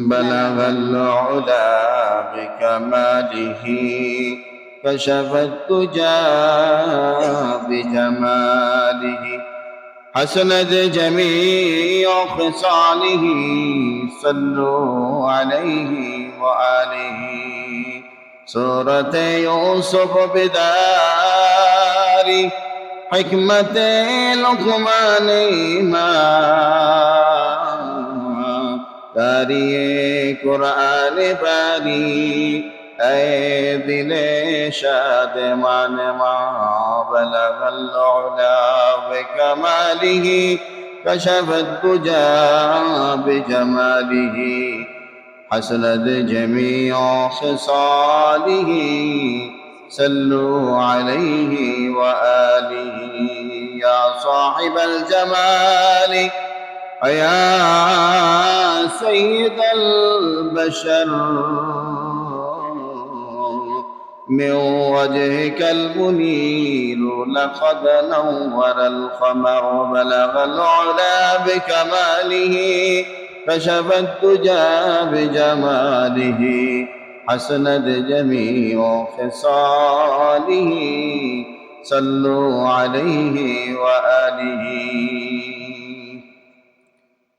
بلغ العلا بكماله كشف الدجى بجماله حسنت جميع خصاله صلوا عليه وآله سورة يوسف بدار حكمة لقمان ما داریے قرآن باری اے دل شادمان ما بلغ العلا بکمالہ کشف الدجى بجمالہ حسنت جميع خصاله صلوا عليه وآله يا صاحب الجمال يا سيد البشر من وجهك المنير لقد نور القمر بلغ العلا بكماله كشف الدجى بجماله حسنت جميع خصاله صلوا عليه وآله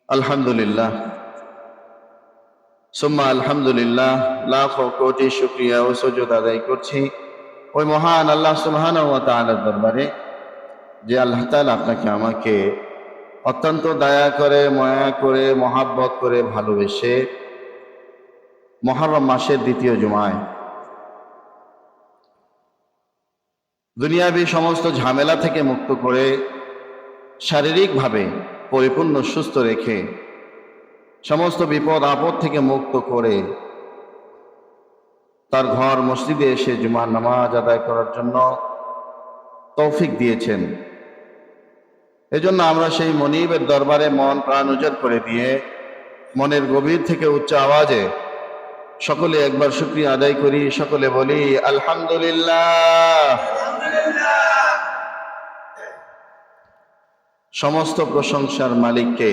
আলহামদুলিল্লাহ সুম্মা আলহামদুলিল্লাহ লাখ কোটি শুকরিয়া ও সুজুদ আদায় করছি ওই মহান আল্লাহ সুবহানাহু ওয়া তাআলার দরবারে যে আল্লাহ তাআলা আপনাকে আমাকে অত্যন্ত দয়া করে মায়া করে মহাব্বত করে ভালোবেসে মুহররম মাসের দ্বিতীয় জুমায় দুনিয়াবী সমস্ত ঝামেলা থেকে মুক্ত করে শারীরিকভাবে পরিপূর্ণ সুস্থ রেখে সমস্ত বিপদ আপদ থেকে মুক্ত করে তার ঘর মসজিদে এসে জুমার নামাজ আদায় করার জন্য তৌফিক দিয়েছেন। এজন্য আমরা সেই মনিবের দরবারে মন প্রাণ উজাড় করে দিয়ে মনের গভীর থেকে উচ্চ আওয়াজে সকলে একবার শুকরিয়া আদায় করি, সকলে বলি আলহামদুলিল্লাহ। সমস্ত প্রশংসার মালিককে,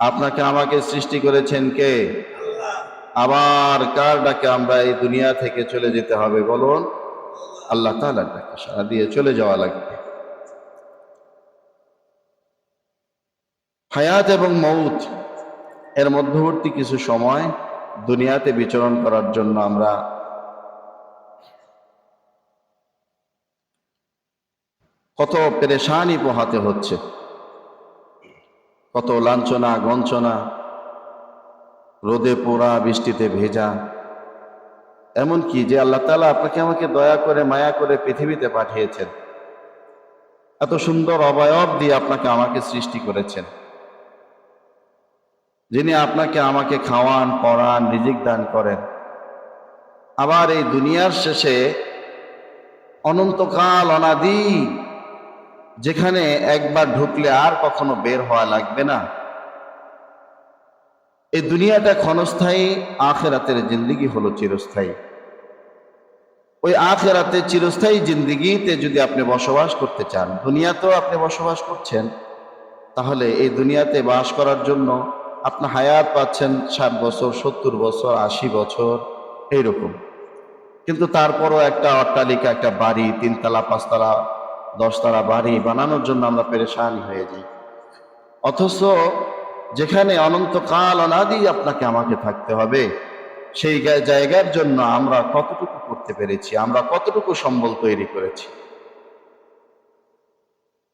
আপনাকে আমাকে সৃষ্টি করেছেন কে? আবার কার ডাকে আমরা এই দুনিয়া থেকে চলে যেতে হবে বলুন? আল্লাহ তাআলার ডাকে সাড়া দিয়ে চলে যাওয়া লাগবে। হায়াত এবং মউত এর মধ্যবর্তী কিছু সময় দুনিয়াতে বিচরণ করার জন্য আমরা কত পেরেশানি পোহাতে হচ্ছে, কত লাঞ্ছনা গঞ্চনা, রোদে পোড়া বৃষ্টিতে ভেজা। এমনকি যে আল্লাহ তাআলা আপনাকে আমাকে দয়া করে মায়া করে পৃথিবীতে পাঠিয়েছেন, এত সুন্দর অবয়ব দিয়ে আপনাকে আমাকে সৃষ্টি করেছেন, যিনি আপনাকে আমাকে খাওয়ান পড়ান রিজিক দান করেন, আবার এই দুনিয়ার শেষে অনন্তকাল অনাদি যেখানে একবার ঢুকলে আর কখনো বের হওয়া লাগবে না, এই দুনিয়াটা ক্ষণস্থায়ী, আখিরাতের জিন্দেগি হলো চিরস্থায়ী। ওই আখিরাতে চিরস্থায়ী জিন্দেগিতে যদি আপনি বসবাস করতে চান, দুনিয়াতেও আপনি বসবাস করছেন, তাহলে এই দুনিয়াতে বাস করার জন্য আপনি হায়াত পাচ্ছেন 60 বছর 70 বছর 80 বছর এইরকম। কিন্তু তারপরও একটা অট্টালিকা, একটা বাড়ি, 3 তলা 5 তলা 10 তলা বাড়ি বানানোর জন্য আমরা পেরেশান হয়ে যাই। অথচ যেখানে অনন্তকাল অনাদি আপনাকে আমাকে থাকতে হবে, সেই জায়গার জন্য আমরা কতটুকু করতে পেরেছি, আমরা কতটুকু সম্বল তৈরি করেছি।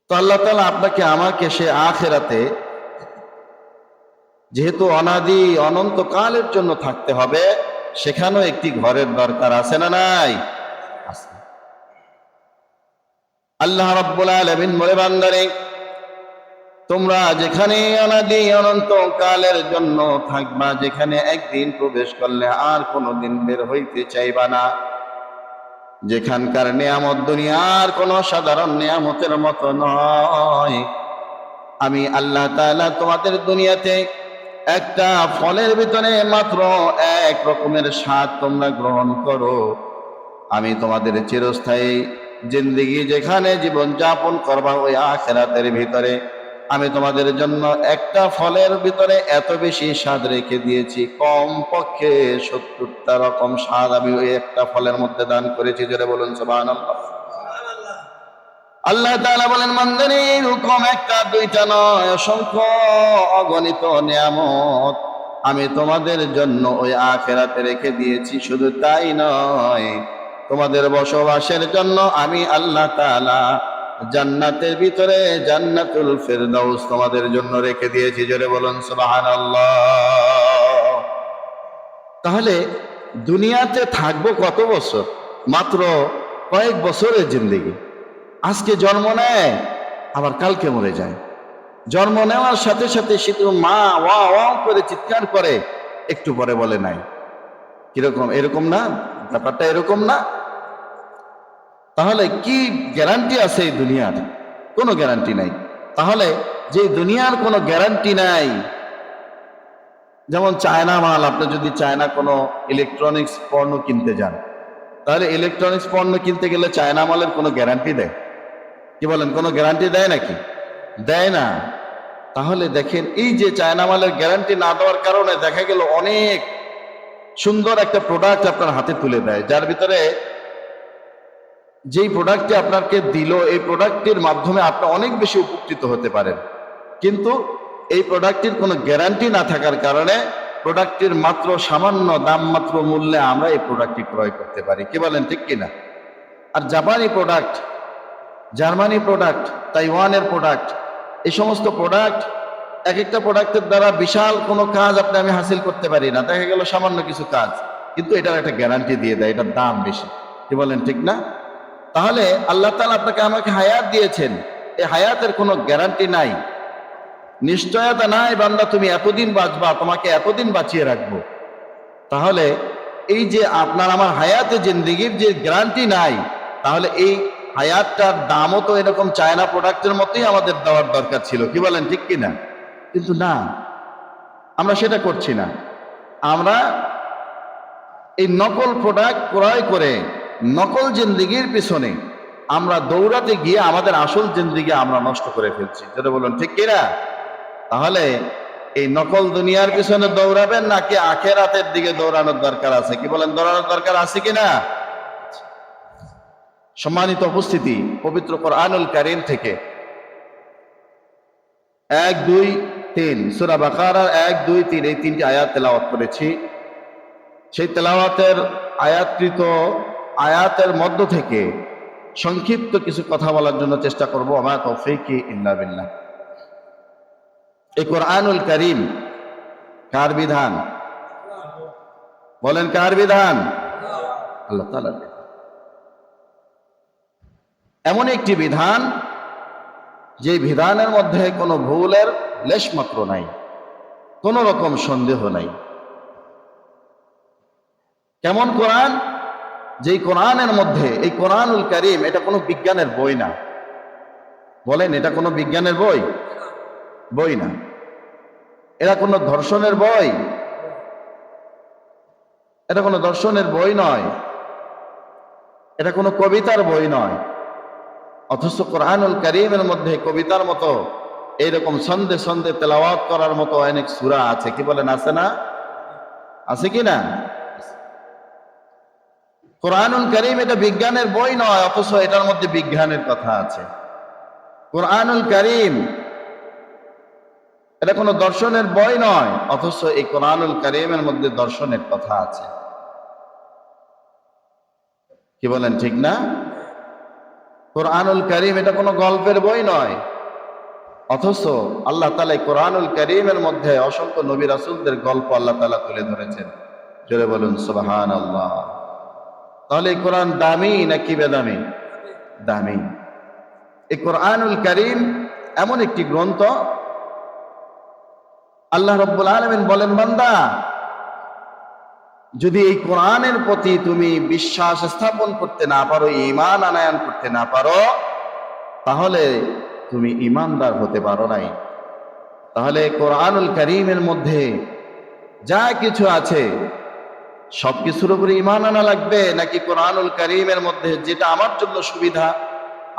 তো আল্লাহ তাআলা আপনাকে আমাকে সে আখিরাতে যেহেতু অনাদি অনন্তকালের জন্য থাকতে হবে, সেখানেও একটি ঘরের দরকার আছে না নাই? আছে। আল্লাহ রাব্বুল আলামিন বলে, বান্দারে তোমরা যেখানে অনাদি অনন্তকালের জন্য থাকবা, যেখানে একদিন প্রবেশ করলে আর কোনোদিন বের হইতে চাইবা না, যেখানকার নিয়ামত দুনিয়ার কোনো সাধারণ নিয়ামতের মতো নয়। আমি আল্লাহ তাআলা তোমাদের দুনিয়াতে একটা ফলের ভিতরে মাত্র এক রকমের স্বাদ তোমরা গ্রহণ করো, আমি তোমাদের চিরস্থায়ী জিন্দেগি যেখানে জীবন যাপন করবা ওই আখিরাতের ভিতরে আমি তোমাদের জন্য একটা ফলের ভিতরে এত বেশি স্বাদ রেখে দিয়েছি, কম পক্ষে 70টা রকম স্বাদ আমি ওই একটা ফলের মধ্যে দান করেছি। জোরে বলুন সুবহানাল্লাহ। আল্লাহ তাআলা বলেন, বান্দারে এরকম একটা দুইটা নয়, অসংখ্য অগণিত নিয়ামত আমি তোমাদের জন্য ওই আখিরাতে রেখে দিয়েছি। শুধু তাই নয়, তোমাদের বসবাসের জন্য আমি আল্লাহ তাআলা জান্নাতের ভিতরে জান্নাতুল ফিরদাউস তোমাদের জন্য রেখে দিয়েছি। জোরে বলুন সুবহানাল্লাহ। তাহলে দুনিয়াতে থাকবো কত বছর? মাত্র কয়েক বছরের জিন্দেগি। আজকে জন্ম নেয়, আবার কালকে মরে যায়। জন্ম নেওয়ার সাথে সাথে শুধু মা ওয়া ওয়া করে চিৎকার করে, একটু পরে বলে নাই। কিরকম? এরকম না? ব্যাপারটা এরকম না? তাহলে কি গ্যারান্টি আছে এই দুনিয়ার? কোনো গ্যারান্টি নাই। তাহলে যে দুনিয়ার কোনো গ্যারান্টি নাই, যেমন চায়না মাল, আপনি যদি চায়না কোনো ইলেকট্রনিক্স পণ্য কিনতে যান, তাহলে ইলেকট্রনিক্স পণ্য কিনতে গেলে চায়না মালের কোনো গ্যারান্টি দেয়? কি বলেন, কোনো গ্যারান্টি দেয় নাকি? দেয় না। তাহলে দেখেন, এই যে চায়না মালের গ্যারান্টি না দেওয়ার কারণে দেখা গেল অনেক সুন্দর একটা প্রোডাক্ট আপনার হাতে তুলে দেয়, যার ভিতরে যেই প্রোডাক্টটি আপনাকে দিল, এই প্রোডাক্টটির মাধ্যমে আপনি অনেক বেশি উপকৃত হতে পারেন, কিন্তু এই প্রোডাক্টটির কোনো গ্যারান্টি না থাকার কারণে প্রোডাক্টটির মাত্র সামান্য দাম মাত্র মূল্যে আমরা এই প্রোডাক্টটি ক্রয় করতে পারি। কি বলেন, ঠিক কিনা? আর জাপানি প্রোডাক্ট, জার্মানি প্রোডাক্ট, তাইওয়ানের প্রোডাক্ট, এই সমস্ত প্রোডাক্ট, এক একটা প্রোডাক্টের দ্বারা বিশাল কোনো কাজ আমি হাসিল করতে পারি না, দেখা গেল সামান্য কিছু কাজ, কিন্তু এটার একটা গ্যারান্টি দিয়ে দেয়, এটার দাম বেশি। কি বলেন, ঠিক না? তাহলে আল্লাহ তাআলা আপনাকে আমাকে হায়াত দিয়েছেন, এই হায়াতের কোনো গ্যারান্টি নাই, নিশ্চয়তা নাই বান্দা তুমি এতদিন বাঁচবা, তোমাকে এতদিন বাঁচিয়ে রাখবো। তাহলে এই যে আপনার আমার হায়াতে জিন্দেগির যে গ্যারান্টি নাই, তাহলে এই হায়াতটার দামও তো এরকম চায়না প্রোডাক্টের মতোই আমাদের দেওয়ার দরকার ছিল। কি বলেন, ঠিক কিনা? কিন্তু না, আমরা সেটা করছি না। আমরা এই নকল প্রোডাক্ট ক্রয় করে নকল জিন্দেগির পিছনে আমরা দৌড়াতে গিয়ে আমাদের আসল জিন্দেগি আমরা নষ্ট করে ফেলছি। যেটা বলুন, ঠিক কিনা? তাহলে এই নকল দুনিয়ার পিছনে দৌড়াবেন নাকি আখিরাতের দিকে দৌড়ানোর দরকার আছে? কি বলেন, দৌড়ানোর দরকার আছে কিনা? সম্মানিত উপস্থিতি, পবিত্র কোরআনুল কারীম থেকে 1, 2, 3 সূরা বাকারার 1, 2, 3 এই তিনটি আয়াত তেলাওয়াত করেছি। সেই তেলাওয়াতের আয়াতের মধ্য থেকে সংক্ষিপ্ত কিছু কথা বলার জন্য চেষ্টা করব। আমা তৌফীকি ইল্লা বিল্লাহ। এই কোরআনুল কারীম কার বিধান? বলেন, কার বিধান? আল্লাহ তাআলার বিধান। এমন একটি বিধান যে বিধানের মধ্যে কোনো ভুলের লেশমাত্র নাই, কোনো রকম সন্দেহ নাই। কেমন কোরআন? যেই কোরআনের মধ্যে, এই কোরআনুল কারীম এটা কোনো বিজ্ঞানের বই না। বলেন, এটা কোনো বিজ্ঞানের বই না। এটা কোনো ধর্ষণের বই, এটা কোনো দর্শনের বই নয়, এটা কোনো কবিতার বই নয়। অথচ কোরআনুল কারীমের মধ্যে কবিতার মতো এইরকম ছন্দে ছন্দে তেলাওয়াত করার মতো অনেক সূরা আছে। কি বলেন, আছে না? আছে কি না? কোরআনুল কারীম এটা বিজ্ঞানের বই নয়, অথচ এটার মধ্যে বিজ্ঞানের কথা আছে। কোরআনুল কারীম এটা কোনো দর্শনের বই নয়, অথচ এই কোরআনুল কারীমের মধ্যে দর্শনের কথা আছে। কি বলেন, ঠিক না? কোরআনুল কারীম এটা কোনো গল্পের বই নয়, অথচ আল্লাহ তাআলা কোরআনুল কারীমের মধ্যে অসংখ্য নবী রাসূলদের গল্প আল্লাহ তাআলা তুলে ধরেছেন। জোরে বলুন সুবহানাল্লাহ। তাহলে এই কোরআন দামি নাকি বেদামি? দামি। এই কোরআনুল কারীম এমন একটি গ্রন্থ, আল্লাহ রাব্বুল আলামিন বলেন, বান্দা যদি এই কোরআনের প্রতি তুমি বিশ্বাস স্থাপন করতে না পারো, ঈমান আনয়ন করতে না পারো, তাহলে তুমি ঈমানদার হতে পারো নাই। তাহলে কোরআনুল কারীমের মধ্যে যা কিছু আছে সবকিছুর উপরে ঈমান আনা লাগবে, নাকি কোরআনুল কারীমের মধ্যে যেটা আমার জন্য সুবিধা,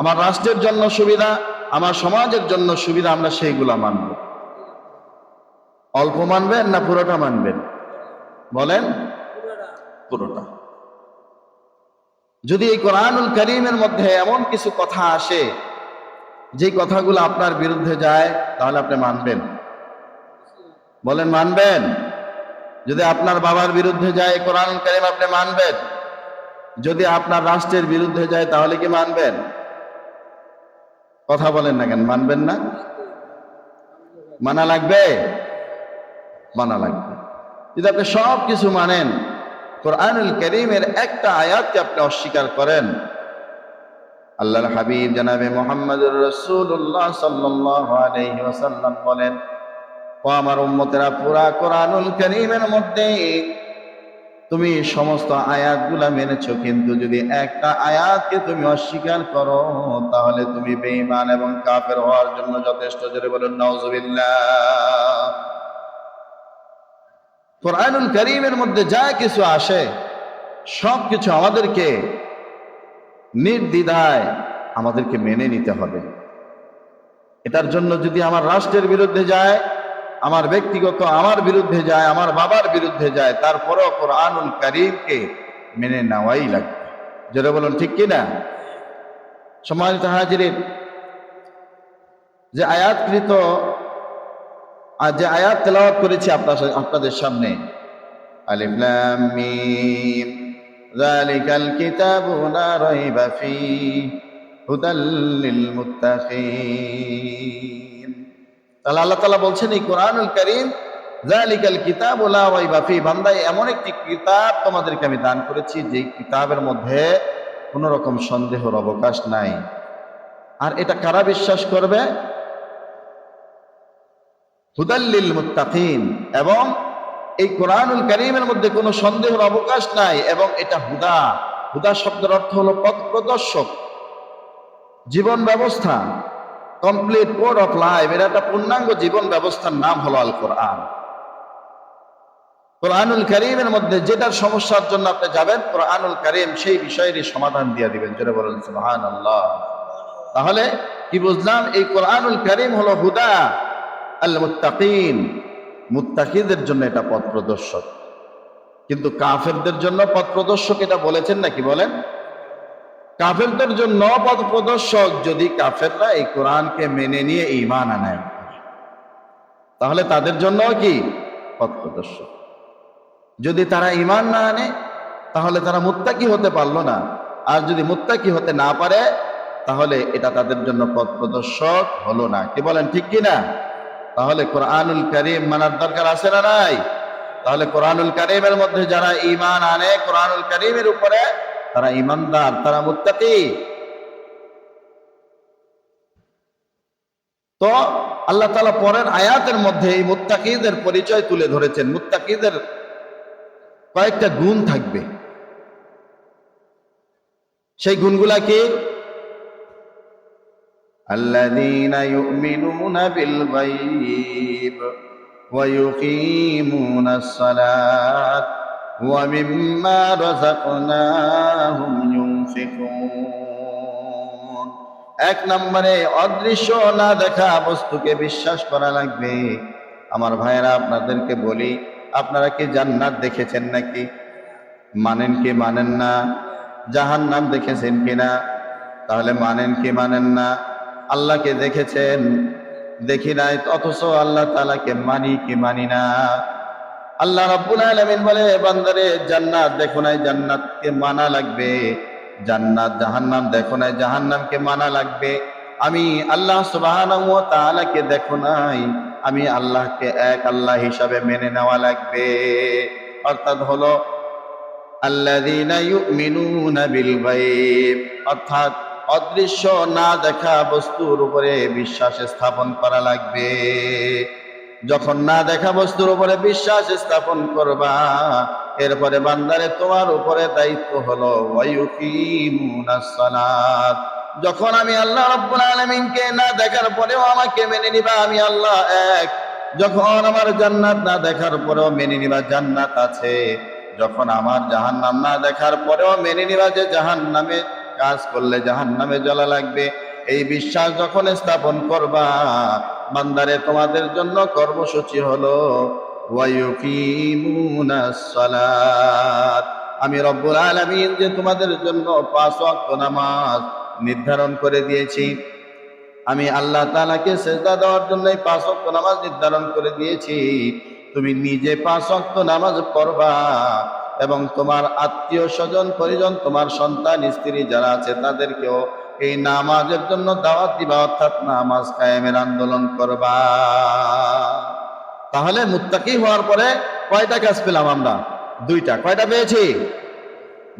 আমার রাষ্ট্রের জন্য সুবিধা, আমার সমাজের জন্য সুবিধা, আমরা সেইগুলা মানব। অল্প মানবেন না পুরোটা মানবেন? বলেন। পুরোটা। যদি এই কোরআনুল কারীমের মধ্যে এমন কিছু কথা আসে যে কথাগুলো আপনার বিরুদ্ধে যায়, তাহলে আপনি মানবেন? বলেন, মানবেন? যদি আপনার বাবার বিরুদ্ধে যায় কোরআনুল কারীম, আপনি মানবেন? যদি আপনার রাষ্ট্রের বিরুদ্ধে যায়, তাহলে কি মানবেন? কথা বলেন না কেন? মানবেন না? মানা লাগবে? মানা লাগবে। যদি আপনি সব কিছু মানেন, কোরআনুল কারীমের একটা আয়াতকে আপনি অস্বীকার করেন, আল্লাহর হাবিব জনাবে মুহাম্মদুর রাসূলুল্লাহ সাল্লাল্লাহু আলাইহি ওয়াসাল্লাম বলেন, ও আমার উম্মতেরা, পুরা কোরআনুল কারীমের মধ্যে তুমি সমস্ত আয়াতগুলা মেনেছো, কিন্তু যদি একটা আয়াতকে তুমি অস্বীকার করো, তাহলে তুমি বেঈমান এবং কাফের হওয়ার জন্য যথেষ্ট। জোরে বলুন নাউযুবিল্লাহ। কোরআনুল কারীমের মধ্যে যা কিছু আসে, সব কিছু আমাদেরকে নির্দ্বিধায় আমাদেরকে মেনে নিতে হবে। এটার জন্য যদি আমার রাষ্ট্রের বিরুদ্ধে যায়, আমার ব্যক্তিগত আমার বিরুদ্ধে যায়, আমার বাবার বিরুদ্ধে যায়, তারপরেও কোরআনুল কারীমকে মেনে নেওয়াই লাগবে। যেটা বলুন ঠিক কিনা? সম্মানিত হাজিরিন, যে আয়াতকৃত যে আয়াত তেলাওয়াত করেছি আপনাদের সামনে, আলিফ লাম মিম যালিকাল কিতাবু লা রাইবা ফীহি হুদাল লিল মুত্তাকিন। তাহলে আল্লাহ তাআলা বলছেন এই কোরআনুল কারীম যালিকাল কিতাবু লা রাইবা ফীহি, বান্দা এমন একটি কিতাব তোমাদেরকে আমি দান করেছি যে কিতাবের মধ্যে কোনো রকম সন্দেহের অবকাশ নাই। আর এটা কারা বিশ্বাস করবে? হুদাল লিল মুত্তাকিন, এবং এই কোরআনুল কারীমের মধ্যে কোনো সন্দেহের অবকাশ নাই, এবং এটা হুদা। হুদা শব্দের অর্থ হলো পথ প্রদর্শক, জীবন ব্যবস্থা, কমপ্লিট কোড অফ লাইফ। এটা একটা পূর্ণাঙ্গ জীবন ব্যবস্থার নাম হলো আল কোরআন। কোরআনুল কারীমের মধ্যে যেটার সমস্যার জন্য আপনি যাবেন, কোরআনুল কারীম সেই বিষয়েরই সমাধান দিয়ে দিবেন। যেটা বলেন সুবহানাল্লাহ। তাহলে কি বুঝলাম? এই কোরআনুল কারীম হলো হুদা আল মুত্তাকিন, মুত্তাকিদের জন্য এটা পথ প্রদর্শক। কিন্তু কাফেরদের জন্য পথ প্রদর্শক এটা বলেছেন নাকি? বলেন। কাফেরদের জন্য পথ প্রদর্শক যদি কাফেররা এই কোরআনকে মেনে নিয়ে ঈমান আনায়, তাহলে তাদের জন্য কি পথ প্রদর্শক। যদি তারা ঈমান না আনে, তাহলে তারা মুত্তাকি হতে পারলো না। আর যদি মুত্তাকি হতে না পারে, তাহলে এটা তাদের জন্য পথ প্রদর্শক হলো না। কি বলেন ঠিক কিনা? তাহলে কোরআনুল কারীম মানার দরকার আছে না নাই? তাহলে কোরআনুল কারীমের মধ্যে যারা ঈমান আনে কোরআনুল কারীমের উপরে, তারা ঈমানদার, তারা মুত্তাকি। তো আল্লাহ তাআলা পরের আয়াতের মধ্যে এই মুত্তাকিদের পরিচয় তুলে ধরেছেন। মুত্তাকিদের কয়েকটা গুণ থাকবে। সেই গুণগুলা কি? আল্লাযীনা ইউমিনুনা বিল গায়ব ওয়া ইউকিমুনাস সালাত ওয়া মিম্মা রাযাকনাহুম ইউনফিকুন। এক নম্বরে অদৃশ্য না দেখা বস্তুকে বিশ্বাস করা লাগবে। আমার ভাইয়েরা, আপনাদেরকে বলি, আপনারা কি জান্নাত দেখেছেন নাকি? মানেন কি মানেন না? জাহান্নাম দেখেছেন কিনা? তাহলে মানেন কি মানেন না? আল্লাহকে দেখেছেন? দেখি নাই, অথচ আল্লাহ তাআলাকে মানি কি মানি না? আল্লাহ রাব্বুল আলামিন বলে, বান্দারে জান্নাত দেখো নাই, জান্নাতকে মানা লাগবে। জান্নাত জাহান্নাম দেখো নাই, জাহান্নামকে মানা লাগবে। আমি আল্লাহ সুবহানাহু ওয়া তাআলাকে দেখো নাই, আমি আল্লাহকে এক আল্লাহ হিসাবে মেনে নেওয়া লাগবে। অর্থাৎ হলো আল্লাযীনা ইউমিনুনা বিল গায়ব, অর্থাৎ অদৃশ্য না দেখা বস্তুর উপরে বিশ্বাস স্থাপন করা লাগবে। যখন না দেখা বস্তুর উপরে বিশ্বাস স্থাপন করবা, এরপরে বান্দারে তোমার উপরে দায়িত্ব হলো ওয়া ইউকিমুনাস সালাত। যখন আমি আল্লাহ রাব্বুল আলামিনকে না দেখার পরেও আমাকে মেনে নিবা আমি আল্লাহ এক। যখন আমার জান্নাত না দেখার পরেও মেনে নিবা জান্নাত আছে। যখন আমার জাহান্নাম না দেখার পরেও মেনে নিবা যে জাহান্নামে কাজ করলে জাহান্নামে জ্বলা লাগবে। এই বিশ্বাস যখন স্থাপন করবা, বান্দারে তোমাদের জন্য কর্মসূচি হলো ওয়ায়ুকিমুনাস সালাত। আমি রব্বুল আলামিন যে তোমাদের জন্য 5 ওয়াক্ত নামাজ নির্ধারণ করে দিয়েছি। আমি আল্লাহ তাআলাকে সিজদা দেওয়ার জন্য 5 ওয়াক্ত নামাজ নির্ধারণ করে দিয়েছি। তুমি নিজে 5 ওয়াক্ত নামাজ পড়বা এবং তোমার আত্মীয় স্বজন পরিজন, তোমার সন্তান স্ত্রী যারা আছে তাদেরকেও এই নামাজের জন্য দাওয়াত দিবা, অর্থাৎ নামাজ কায়েমের আন্দোলন করবা। তাহলে মুত্তাকি হওয়ার পরে কয়টা কাজ পেলাম আমরা? 2টা। কয়টা পেয়েছি?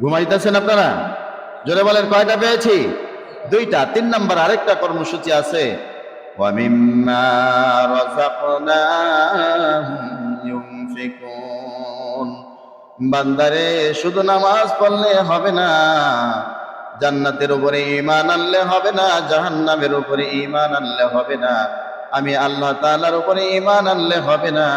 ঘুমাইতেছেন আপনারা? জোরে বলেন, কয়টা পেয়েছি? 2টা। 3 নাম্বার আরেকটা কর্মসূচি আছে, ওয়া মিম্মা রাযাকনাহুম ইউনফিকুন। বান্দারে শুধু নামাজ পড়লে হবে না, জান্নাতের উপরে ঈমান আনলে হবে না, জাহান্নামের উপরে ঈমান আনলে হবে না, আমি আল্লাহ তাআলার উপরে ঈমান আনলে হবে না।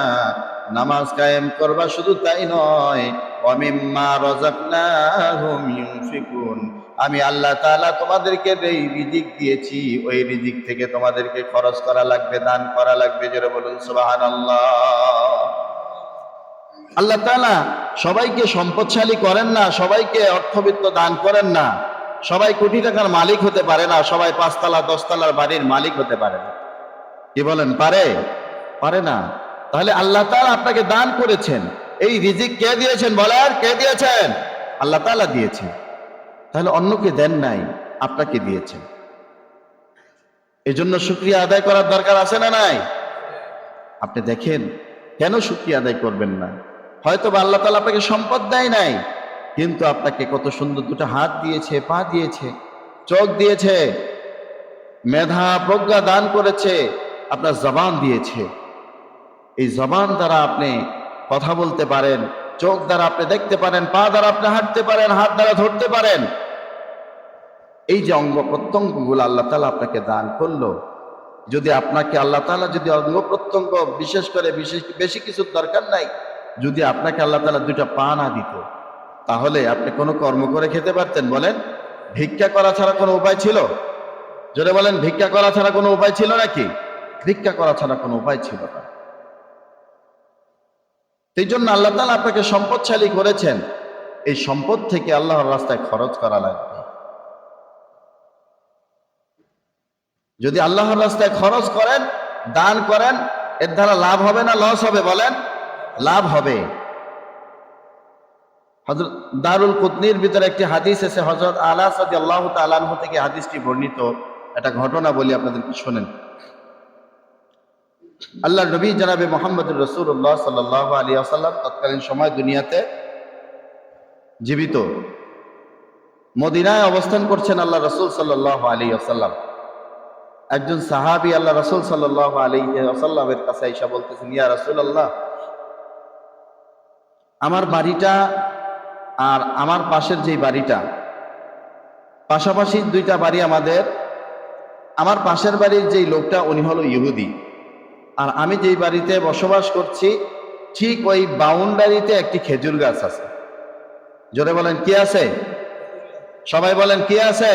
নামাজ কায়েম করবা, শুধু তাই নয়, ওয়া মিম্মা রাযাকনাহুম ইউনফিকুন। আমি আল্লাহ তাআলা তোমাদেরকে এই রিজিক দিয়েছি, ওই রিজিক থেকে তোমাদেরকে খরচ করা লাগবে, দান করা লাগবে। জোরে বলুন সুবহানাল্লাহ। আল্লাহ তাআলা সবাইকে সম্পদশালী করেন না, সবাইকে অর্থবিত্ত দান করেন না, সবাই কোটি টাকার মালিক হতে পারে না, সবাই 5 তলা 10 তলার বাড়ির মালিক হতে পারে না। কি বলেন, পারে? পারে না। তাহলে আল্লাহ তাআলা আপনাকে দান করেছেন, এই রিজিক কে দিয়েছেন বলেন? কে দিয়েছেন? আল্লাহ তাআলা দিয়েছেন। তাহলে অন্যকে দেন নাই, আপনাকে দিয়েছেন। এজন্য শুকরিয়া আদায় করার দরকার আছে না নাই? আপনি দেখেন, কেন শুকরিয়া আদায় করবেন না? হয়তো বা আল্লাহ তাআলা আপনাকে সম্পদ দেয় নাই, কিন্তু আপনাকে কত সুন্দর 2টা হাত দিয়েছে, পা দিয়েছে, চোখ দিয়েছে, মেধা প্রজ্ঞা দান করেছে, আপনার জবান দিয়েছে। এই জবান দ্বারা আপনি কথা বলতে পারেন, চোখ দ্বারা আপনি দেখতে পারেন, পা দ্বারা আপনি হাঁটতে পারেন, হাত দ্বারা ধরতে পারেন। এই যে অঙ্গ প্রত্যঙ্গগুলো আল্লাহ তাআলা আপনাকে দান করলো, যদি আপনাকে আল্লাহ তাআলা যদি অঙ্গ প্রত্যঙ্গ বিশেষ করে বেশি কিছুর দরকার নাই, যদি আপনাকে আল্লাহ তাআলা 2টা পা না দিত, তাহলে আপনি কোনো কর্ম করে খেতে পারতেন? বলেন, ভিক্ষা করা ছাড়া কোনো উপায় ছিল? জোরে বলেন, ভিক্ষা করা ছাড়া কোনো উপায় ছিল নাকি? ভিক্ষা করা ছাড়া কোনো উপায় ছিল না। সেই জন্য আল্লাহ তাআলা আপনাকে সম্পদশালী করেছেন, এই সম্পদ থেকে আল্লাহর রাস্তায় খরচ করা লাগবে। যদি আল্লাহর রাস্তায় খরচ করেন, দান করেন, এর দ্বারা লাভ হবে না লস হবে? বলেন, লাভ হবে। হযরত দারুল কুতনির ভিতরে একটি হাদিস আছে, হযরত আনাস রাদিয়াল্লাহু তাআলা আনহু থেকে হাদিসটি বর্ণিত। একটা ঘটনা বলি আপনাদেরকে, শুনেন। আল্লাহর নবী জনাবে মুহাম্মদুর রাসূলুল্লাহ সাল্লাল্লাহু আলাইহি ওয়াসাল্লাম তৎকালীন সময় দুনিয়াতে জীবিত, মদিনায় অবস্থান করছেন আল্লাহ রাসূল সাল্লাল্লাহু আলাইহি ওয়াসাল্লাম। একজন সাহাবী আল্লাহ রাসূল সাল্লাল্লাহু আলাইহি ওয়াসাল্লামের কাছে এসে বলতেছেন, ইয়া রাসূলুল্লাহ, আমার বাড়িটা আর আমার পাশের যে বাড়িটা, পাশাপাশি 2টা বাড়ি আমাদের। আমার পাশের বাড়ির যেই লোকটা উনি হলো ইহুদি, আর আমি যেই বাড়িতে বসবাস করছি ঠিক ওই বাউন্ডারিতে একটি খেজুর গাছ আছে। জোরে বলেন, কি আছে? সবাই বলেন, কি আছে?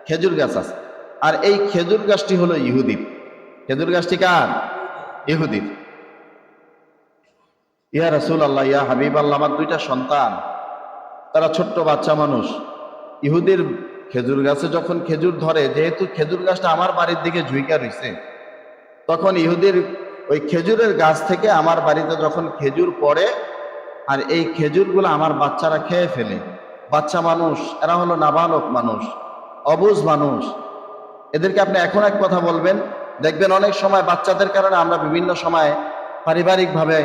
খেজুর গাছ আছে। আর এই খেজুর গাছটি হলো ইহুদির। খেজুর গাছটি কার? ইহুদির। ইয়া রাসূলুল্লাহ, ইয়া হাবিবাল্লাহ, আমার 2টা সন্তান, তারা ছোট্ট বাচ্চা মানুষ। ইহুদির খেজুর গাছে যখন খেজুর ধরে, যেহেতু খেজুর গাছটা আমার বাড়ির দিকে ঝুঁকা রয়েছে, তখন ইহুদির ওই খেজুরের গাছ থেকে আমার বাড়িতে যখন খেজুর পড়ে, আর এই খেজুরগুলো আমার বাচ্চারা খেয়ে ফেলে। বাচ্চা মানুষ, এরা হলো নাবালক মানুষ, অবুঝ মানুষ। এদেরকে আপনি এখন এক কথা বলবেন, দেখবেন অনেক সময় বাচ্চাদের কারণে আমরা বিভিন্ন সময় পারিবারিকভাবে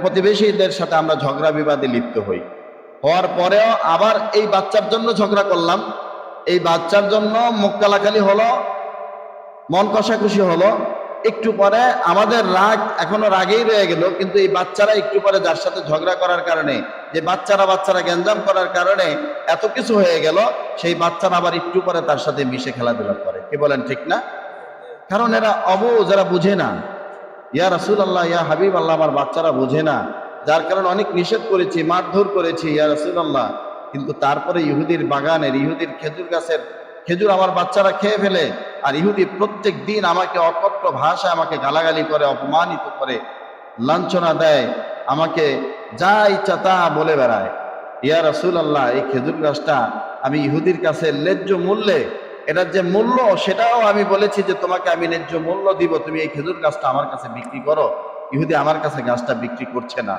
প্রতিবেশীদের সাথে আমরা ঝগড়া বিবাদে লিপ্ত হই। হওয়ার পরেও আবার এই বাচ্চার জন্য ঝগড়া করলাম, এই বাচ্চার জন্য মুখ কালাকালি হলো, মন কষাকষি হলো, একটু পরে আমাদের রাগ এখনো রাগেই রয়ে গেল, কিন্তু এই বাচ্চারা একটু পরে যার সাথে ঝগড়া করার কারণে, যে বাচ্চারা গ্যাঞ্জাম করার কারণে এত কিছু হয়ে গেল, সেই বাচ্চারা আবার একটু পরে তার সাথে মিশে খেলাধুলা করে। কি বলেন, ঠিক না? কারণ এরা অবুঝ, এরা বুঝে না। ইয়া রাসূলুল্লাহ, ইয়া হাবিবাল্লাহ, আমার বাচ্চারা বুঝে না, যার কারণে অনেক নিষেধ করেছি, মারধর করেছি ইয়া রাসূলুল্লাহ। কিন্তু তারপরে ইহুদির বাগানের, ইহুদির খেজুর গাছের খেজুর আমার বাচ্চারা খেয়ে ফেলে। আর ইহুদি প্রত্যেক দিন আমাকে অকট্ট ভাষায় আমাকে গালাগালি করে, অপমানিত করে, লাঞ্ছনা দেয়, আমাকে যা ইচ্ছা তা বলে বেড়ায়। ইয়া রাসূলুল্লাহ, এই খেজুর গাছটা আমি ইহুদির কাছে ন্যায্য মূল্যে, এটার যে মূল্য সেটাও আমি বলেছি যে তোমাকে আমি ন্যায্য মূল্য দিব, তুমি এই খেজুর গাছটা আমার কাছে বিক্রি করো। ইহুদি আমার কাছে গাছটা বিক্রি করছে না।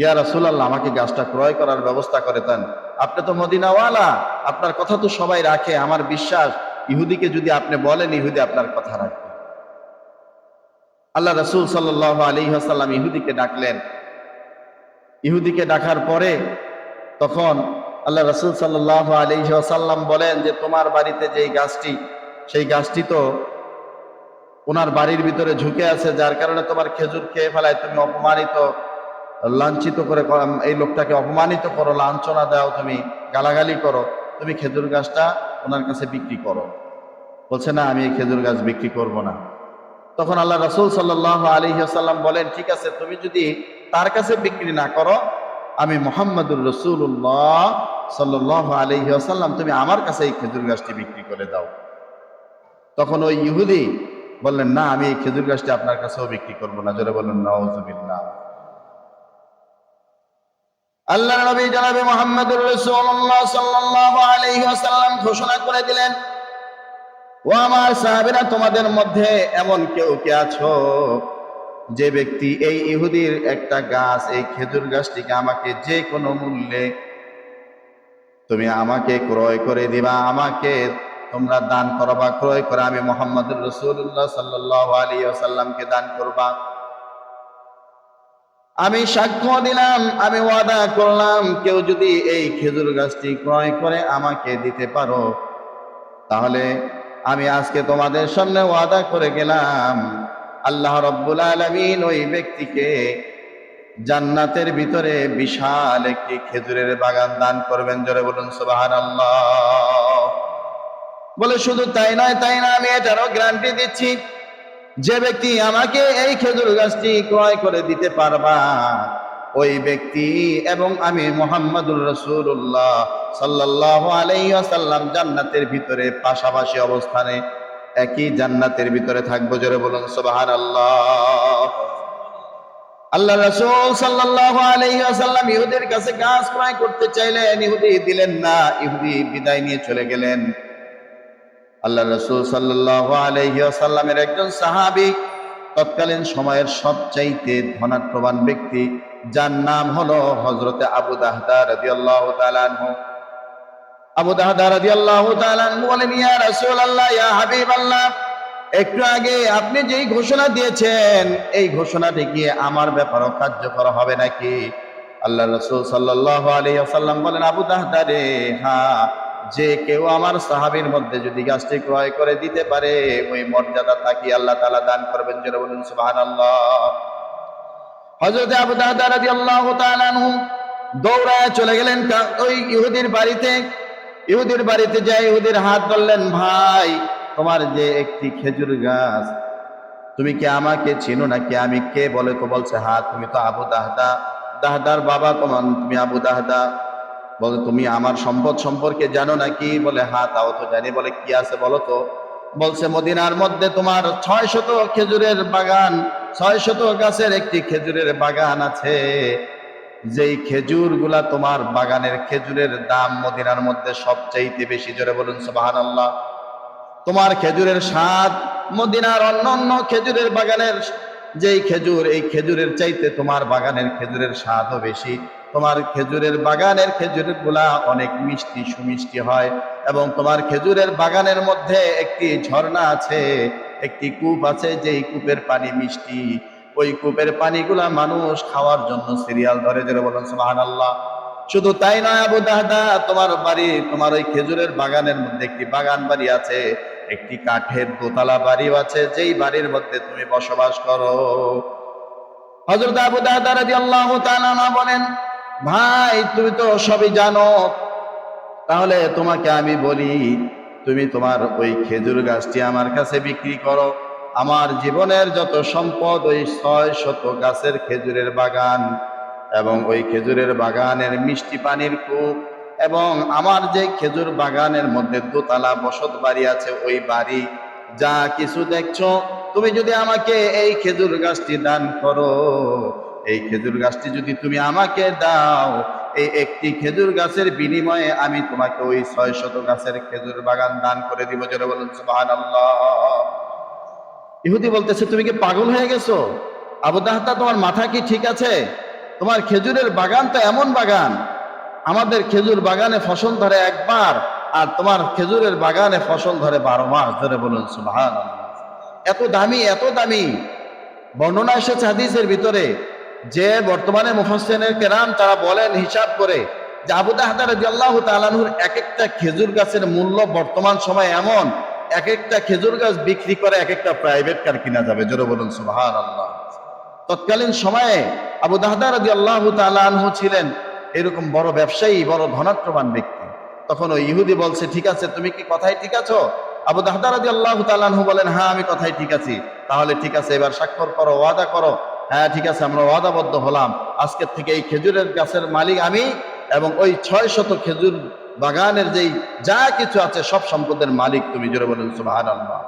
ইয়া রাসূলুল্লাহ, আমাকে গাছটা ক্রয় করার ব্যবস্থা করে দেন। আপনি তো মদিনাওয়ালা, আপনার কথা তো সবাই রাখে। আমার বিশ্বাস ইহুদিকে যদি আপনি বলেন, ইহুদি আপনার কথা রাখবে। আল্লাহ রাসূল সাল্লাল্লাহু আলাইহি ওয়াসাল্লাম ইহুদিকে ডাকলেন। ইহুদিকে ডাকার পরে তখন আল্লাহ রাসূল সাল্লাল্লাহু আলাইহি ওয়াসাল্লাম বলেন যে তোমার বাড়িতে যেই গাছটি, সেই গাছটি তো ওনার বাড়ির ভিতরে ঝুঁকে আছে, যার কারণে তোমার খেজুর খেয়ে ফেলায়, তুমি অপমানিত লাঞ্ছিত করে এই লোকটাকে অপমানিত করো, লাঞ্ছনা দাও, তুমি গালাগালি করো, তুমি খেজুর গাছটা ওনার কাছে বিক্রি করো। বলছে না, আমি এই খেজুর গাছ বিক্রি করব না। তখন আল্লাহ রাসূল সাল্লাল্লাহু আলাইহি ওয়াসাল্লাম বলেন, ঠিক আছে, তুমি যদি তার কাছে বিক্রি না করো, আমি মুহাম্মাদুর রাসূলুল্লাহ সাল্লাল্লাহু আলাইহি ওয়াসাল্লাম, তুমি আমার কাছে এই খেজুর গাছটি বিক্রি করে দাও। তখন ওই ইহুদি বললেন, না, আমি এই খেজুর গাছটি আপনার কাছেও বিক্রি করব না। জোরে বললেন নাউযুবিল্লাহ। আল্লাহর নবী জনাবে মুহাম্মদুর রাসূলুল্লাহ সাল্লাল্লাহু আলাইহি ওয়াসাল্লাম ঘোষণা করে দিলেন, ও আমার সাহাবীরা, তোমাদের মধ্যে এমন কেউ কে আছো যে ব্যক্তি এই ইহুদির একটা গাছ, এই খেজুর গাছটিকে আমাকে যে কোনো মূল্যে তুমি আমাকে ক্রয় করে দিবা, আমাকে তোমরা দান করবা, ক্রয় করে আমি মুহাম্মদুর রাসূলুল্লাহ সাল্লাল্লাহু আলাইহি ওয়াসাল্লামকে দান করবা। আমি সাক্ষ্য দিলাম, আমি ওয়াদা করলাম, কেউ যদি এই খেজুর গাছটি ক্রয় করে আমাকে দিতে পারো, তাহলে আমি আজকে তোমাদের সামনে ওয়াদা করে গেলাম, আল্লাহ রাব্বুল আলামিন ওই ব্যক্তিকে জান্নাতের ভিতরে বিশাল একটি খেজুরের বাগান দান করবেন। জোরে বলুন সুবহানাল্লাহ। বলে শুধু তাই নয়, আমি এটারও গ্যারান্টি দিচ্ছি, যে ব্যক্তি আমাকে এই খেজুর গাছটি ক্রয় করে দিতে পারবা, ওই ব্যক্তি এবং আমি মুহাম্মাদুর রাসূলুল্লাহ সাল্লাল্লাহু আলাইহি ওয়াসাল্লাম জান্নাতের ভিতরে পাশাপাশি অবস্থানে একই জান্নাতের ভিতরে থাকবো। জোরে বলুন সুবহানাল্লাহ। আল্লাহ রাসূল সাল্লাল্লাহু আলাইহি ওয়াসাল্লাম ইহুদির কাছে গাছ ক্রয় করতে চাইলেন, ইহুদি দিলেন না, ইহুদি বিদায় নিয়ে চলে গেলেন। আল্লাহ রাসূল সাল্লাল্লাহু আলাইহি ওয়াসাল্লামের একজন সাহাবী, তৎকালীন সময়ের সবচাইতে ধনাঢ্যবান ব্যক্তি, যার নাম হলো হযরতে আবু দাহদা রাদিয়াল্লাহু তাআলা আনহু। আবু দাহদা রাদিয়াল্লাহু তাআলা আনহু বলেন, ইয়া রাসূলুল্লাহ, ইয়া হাবিবাল্লাহ, একটু আগে আপনি যেই ঘোষণা দিয়েছেন, এই ঘোষণাটি কি আমার ব্যাপারেও কার্যকর হবে নাকি? আল্লাহ রাসূল সাল্লাল্লাহু আলাইহি ওয়াসাল্লাম বলেন, আবু দাহদা রে, হ্যাঁ, যে কেউ আমার সাহাবীর মধ্যে যদি গাছটি ক্রয় করে দিতে পারে, ওই মর্যাদা তাকে আল্লাহ তাআলা দান করবেন। জোরে বলুন সুবহানাল্লাহ। হযরত আবু দাহদা রাদিয়াল্লাহু তাআলা আনহু দৌড়ায় চলে গেলেন ওই ইহুদির বাড়িতে। ইহুদির বাড়িতে যায় ইহুদির হাত ধরলেন, ভাই, তোমার যে একটি খেজুর গাছ, তুমি কি আমাকে চিনো নাকি? আমি কে? বলে তো, বলছে, হ্যাঁ, তুমি তো আবু দাহদা, দাহদার বাবা, তুমি আবু দাহদা। বলে, তুমি আমার সম্পদ সম্পর্কে জানো নাকি? বলে, হ্যাঁ, তাও তো জানি। বলে, কি আছে বলো তো? বলছে, মদিনার মধ্যে তোমার 600 খেজুরের বাগান, 600 গাছের একটি খেজুরের বাগান আছে, যেই খেজুরগুলা তোমার বাগানের খেজুরের দাম মদিনার মধ্যে সবচাইতে বেশি। জোরে বলুন সুবহানাল্লাহ। তোমার খেজুরের স্বাদ মদিনার অন্যান্য খেজুরের বাগানের যেই খেজুর, এই খেজুরের চাইতে তোমার বাগানের খেজুরের স্বাদও বেশি। তোমার খেজুরের বাগানের খেজুরগুলা অনেক মিষ্টি, সুমিষ্টি হয়, এবং তোমার খেজুরের বাগানের মধ্যে একটি ঝর্ণা আছে, একটি কূপ আছে, যেই কূপের পানি মিষ্টি। ওই কূপের পানিগুলা মানুষ খাওয়ার জন্য সিরিয়াল ধরে। জোরে বলুন সুবহানাল্লাহ। শুধু তাই নয়, আবু দাহদা, তোমার বাড়ি, তোমার ওই খেজুরের বাগানের মধ্যে একটি বাগান বাড়ি আছে, একটি কাঠের দোতলা বাড়িও আছে, যেই বাড়ির মধ্যে তুমি বসবাস করো। হযরত আবু দাহদা রাদিয়াল্লাহু তাআলা বলেন, ভাই, তুমি তো সবই জানো, তাহলে তোমাকে আমি বলি, তুমি তোমার ওই খেজুর গাছটি আমার কাছে বিক্রি করো। আমার জীবনের যত সম্পদ, ওই 600 গাছের খেজুরের বাগান এবং ওই খেজুরের বাগানের মিষ্টি পানির কূপ, এবং আমার যে খেজুর বাগানের মধ্যে দোতলা বসত বাড়ি আছে, ওই বাড়ি যা কিছু দেখছো, তুমি যদি আমাকে এই খেজুর গাছটি দান করো, এই খেজুর গাছটি যদি তুমি আমাকে দাও, এই একটি খেজুর গাছের বিনিময়ে আমি তোমাকে ওই 600 গাছের খেজুর বাগান দান করে দিব। জোরে বলুন সুবহানাল্লাহ। ইহুদি বলতেছে, তুমি কি পাগল হয়ে গেছো? আবু দাহদা, তোমার মাথা কি ঠিক আছে? তোমার খেজুরের বাগান তো এমন বাগান, আমাদের খেজুর বাগানে ফসল ধরে একবার, আর তোমার খেজুরের বাগানে ফসল ধরে 12 মাস। ধরে বলুন সুবহানাল্লাহ। এত দামি, এত দামি। বর্ণনা এসেছে হাদিসের ভিতরে যে বর্তমানে মুফাসসিরিনে কেরাম তারা বলেন হিসাব করে যে আবু দাহদা রাদিয়াল্লাহু তাআলা আনহুর এক একটা খেজুর গাছের মূল্য বর্তমান সময় এমন, এক একটা খেজুর গাছ বিক্রি করে এক একটা প্রাইভেট কার কিনা যাবে। জোরে বলুন সুবহানাল্লাহ। তৎকালীন সময়ে আবু দাহদা রাদিয়াল্লাহু তাআলা আনহু ছিলেন এরকম বড় ব্যবসায়ী, বড় ধনাত্মবান ব্যক্তি। তখন ওই ইহুদি বলছে, ঠিক আছে, তুমি কি কথায় ঠিক আছো? আবু দাহদা রাদিয়াল্লাহু তাআলা আনহু বলেন, হ্যাঁ আমি কথায় ঠিক আছি। তাহলে ঠিক আছে, এবার স্বাক্ষর করো, ওয়াদা করো। হ্যাঁ ঠিক আছে, আমরা ওয়াদাবদ্ধ হলাম, আজকের থেকে এই খেজুরের গাছের মালিক আমি, এবং ওই 600 খেজুর বাগানের যেই যা কিছু আছে সব সম্পদের মালিক তুমি। জোরে বলুন সুবহানাল্লাহ।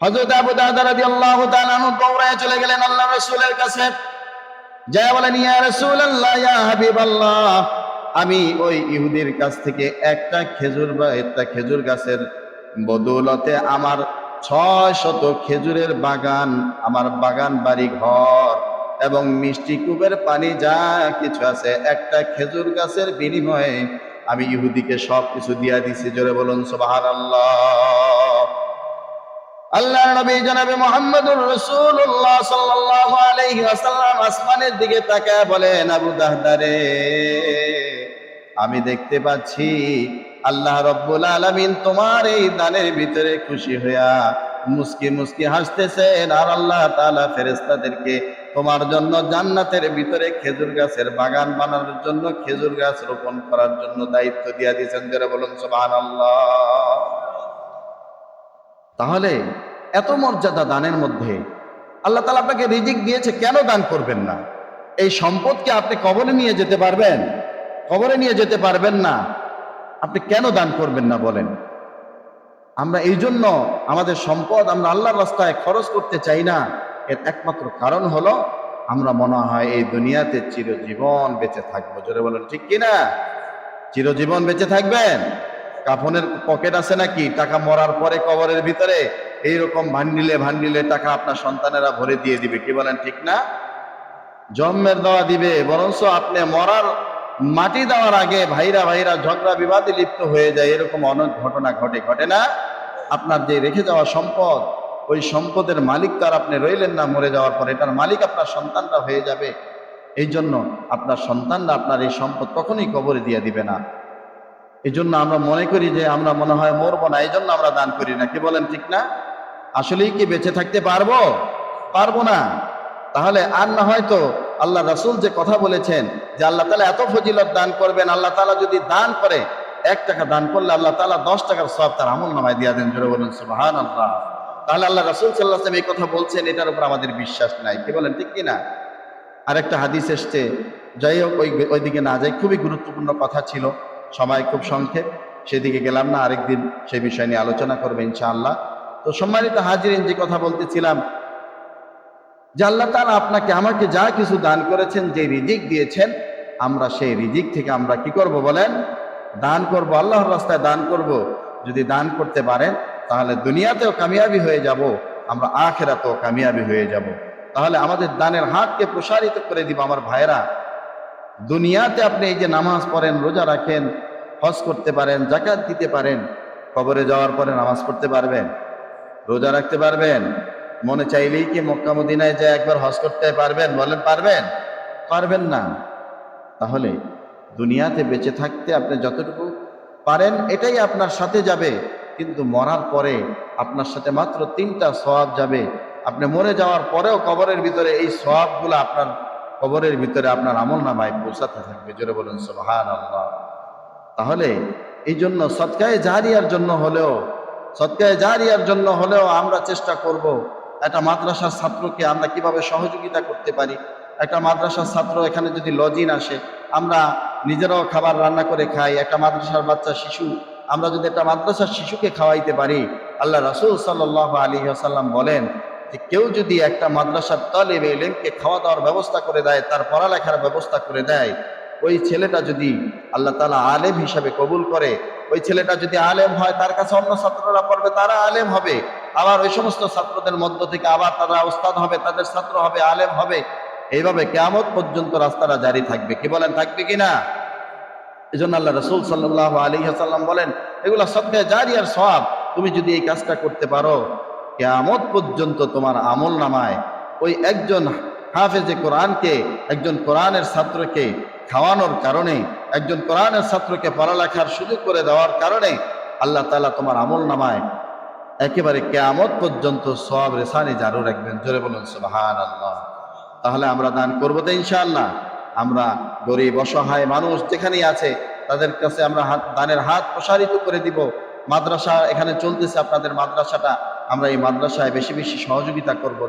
হযরত আবু দাহদা রাদিয়াল্লাহু তাআলা আনহু দৌড়ায় চলে গেলেন আল্লাহর রাসূলের কাছে, যা বলেন, ইয়া রাসূলুল্লাহ, ইয়া হাবিবাল্লাহ, আমি ওই ইহুদির কাছ থেকে একটা খেজুর গাছের বদৌলতে আমার 600 খেজুরের বাগান, আমার বাগান বাড়ি ঘর এবং মিষ্টি কূপের পানি যা কিছু আছে, একটা খেজুর গাছের বিনিময়ে আমি ইহুদিকে সব কিছু দিয়া দিছি। জোরে বলুন সুবহানাল্লাহ। আল্লাহর নবী জনাবে মুহাম্মদুর রাসূলুল্লাহ সাল্লাল্লাহু আলাইহি ওয়াসাল্লাম আসমানের দিকে তাকায় বলেন, আবু দাহদা রে, আমি দেখতে পাচ্ছি আল্লাহ রাব্বুল আলামিন তোমার এই দানের ভিতরে খুশি হইয়া মুস্কি মুস্কি হাসতেছেন, আর আল্লাহ তাআলা ফেরেশতাদেরকে তোমার জন্য জান্নাতের ভিতরে খেজুর গাছের বাগান বানানোর জন্য, খেজুর গাছ রোপণ করার জন্য দায়িত্ব দিয়ে দিয়েছেন। যারা বলুন সুবহানাল্লাহ। তাহলে এত মর্যাদা দানের মধ্যে, আল্লাহ তাআলা আপনাকে রিজিক দিয়েছে, কেন দান করবেন না? এই সম্পদকে আপনি কবরে নিয়ে যেতে পারবেন? কবরে নিয়ে যেতে পারবেন না, আপনি কেন দান করবেন না বলেন? আমরা এই জন্য আমাদের সম্পদ আমরা আল্লাহর রাস্তায় খরচ করতে চাই না, এর একমাত্র কারণ হলো আমরা মনে হয় এই দুনিয়াতে চিরজীবন বেঁচে থাকবো। জোরে বলেন ঠিক কিনা? চিরজীবন বেঁচে থাকবেন? কাফনের পকেট আছে নাকি? টাকা মরার পরে কবরের ভিতরে এইরকম ভান্ডিলে টাকা আপনার সন্তানেরা ভরে দিয়ে দিবে, কি বলেন ঠিক না? জন্মের দেওয়া দিবে, বরঞ্চ আপনি মরার মাটি দেওয়ার আগে ভাইরা ঝগড়া বিবাদে লিপ্ত হয়ে যায়, এরকম অনেক ঘটনা ঘটে না? আপনার যে রেখে যাওয়া সম্পদ, ওই সম্পদের মালিক তো আর আপনি রইলেন না মরে যাওয়ার পর, এটার মালিক আপনার সন্তানরা হয়ে যাবে। এই জন্য আপনার সন্তানরা আপনার এই সম্পদ কখনোই কবরে দিয়ে দিবে না। এই জন্য আমরা মনে করি যে আমরা মনে হয় মরবো না, এই জন্য আমরা দান করি না, কি বলেন ঠিক না? আসলেই কি বেঁচে থাকতে পারবো না? তাহলে আর না হয়তো আল্লাহ রাসূল যে কথা বলেছেন যে আল্লাহ তাআলা এত ফজিলত দান করবেন, আল্লাহ তাআলা যদি দান করে 1 টাকা দান করলে আল্লাহ তাআলা 10 টাকার সওয়াব তার আমলনামায় দিয়ে দেন। জোরে বলুন সুবহানাল্লাহ। তাহলে আল্লাহ রাসূল সাল্লাল্লাহু আলাইহি ওয়াসাল্লাম এই কথা বলছেন, এটার উপর আমাদের বিশ্বাস নাই, কি বলেন ঠিক কিনা? আরেকটা হাদিস এসছে, যাই হোক ওইদিকে না যাই, খুবই গুরুত্বপূর্ণ কথা ছিল, সময় খুব সংক্ষেপ, সেদিকে গেলাম না, আরেকদিন সেই বিষয় নিয়ে আলোচনা করবে ইনশাআল্লাহ। তো সম্মানিত হাজিরিন, যে কথা বলতেছিলাম যে আল্লাহ তাআলা আপনাকে আমাকে যা কিছু দান করেছেন, যে রিজিক দিয়েছেন, আমরা সেই রিজিক থেকে আমরা কি করব বলেন? দান করব, আল্লাহর রাস্তায় দান করব। যদি দান করতে পারেন তাহলে দুনিয়াতেও কামিয়াবি হয়ে যাব, আমরা আখিরাতেও কামিয়াবি হয়ে যাব। তাহলে আমাদের দানের হাতকে প্রসারিত করে দিব। আমার ভাইরা, দুনিয়াতে আপনি এই যে নামাজ পড়েন, রোজা রাখেন, হজ করতে পারেন, যাকাত দিতে পারেন, কবরে যাওয়ার পরে নামাজ পড়তে পারবেন, রোজা রাখতে পারবেন, মনে চাইলেই কি মক্কা মদিনায় যায় একবার হজ করতে পারবেন? বলেন পারবেন না। তাহলে দুনিয়াতে বেঁচে থাকতে আপনি যতটুকু পারেন এটাই আপনার সাথে যাবে, কিন্তু মরার পরে আপনার সাথে মাত্র 3টা সওয়াব যাবে। আপনি মরে যাওয়ার পরেও কবরের ভিতরে এই সওয়াবগুলো আপনার কবরের ভিতরে আপনার আমলনামায় পৌঁছাতে থাকবে। জোরে বলুন সুবহানাল্লাহ। তাহলে এই জন্য সদকায়ে জারিয়ার জন্য হলেও আমরা চেষ্টা করব একটা মাদ্রাসার ছাত্রকে আমরা কিভাবে সহযোগিতা করতে পারি, একটা মাদ্রাসার ছাত্র এখানে যদি লজিন আসে, আমরা নিজেরাও খাবার রান্না করে খাই, একটা মাদ্রাসার বাচ্চা শিশু, আমরা যদি একটা মাদ্রাসার শিশুকে খাওয়াইতে পারি, আল্লাহ রাসূল সাল্লাল্লাহু আলাইহি ওয়াসাল্লাম বলেন যে কেউ যদি একটা মাদ্রাসার তালিবে ইলমকে খাওয়া দাওয়ার ব্যবস্থা করে দেয়, তার পড়ালেখার ব্যবস্থা করে দেয়, ওই ছেলেটা যদি আল্লাহ তাআলা আলেম হিসাবে কবুল করে, ওই ছেলেটা যদি আলেম হয়, তার কাছে অন্য ছাত্ররা পড়বে, তারা আলেম হবে। আবার ওই সমস্ত ছাত্রদের মধ্য থেকে আবার তারা উস্তাদ হবে, তাদের ছাত্র হবে, আলেম হবে। এইভাবে কিয়ামত পর্যন্ত রাস্তাটা জারি থাকবে। কি বলেন, থাকবে কিনা? এই জন্য আল্লাহ রাসূল সাল্লাল্লাহু আলাইহি ওয়াসাল্লাম বলেন, এগুলা সদকায়ে জারিয়ার সওয়াব। তুমি যদি এই কাজটা করতে পারো, কিয়ামত পর্যন্ত তোমার আমল নামায় ওই একজন হাফেজে কোরআনকে, একজন কোরআনের ছাত্রকে খাওয়ানোর কারণে, একজন কোরআনের ছাত্রকে পড়ালেখার সুযোগ করে দেওয়ার কারণে আল্লাহ তাআলা তোমার আমল নামায় একেবারে কিয়ামত পর্যন্ত সওয়াব রেসানি জারি রাখবেন। জোরে বলুন সুবহানাল্লাহ। তাহলে আমরা দান করবো তো ইনশাআল্লাহ। আমরা গরিব অসহায় মানুষ যেখানেই আছে তাদের কাছে আমরা দানের হাত প্রসারিত করে দিব। মাদ্রাসা এখানে চলতেছে, আপনাদের মাদ্রাসাটা, আমরা এই মাদ্রাসায় বেশি বেশি সহযোগিতা করব।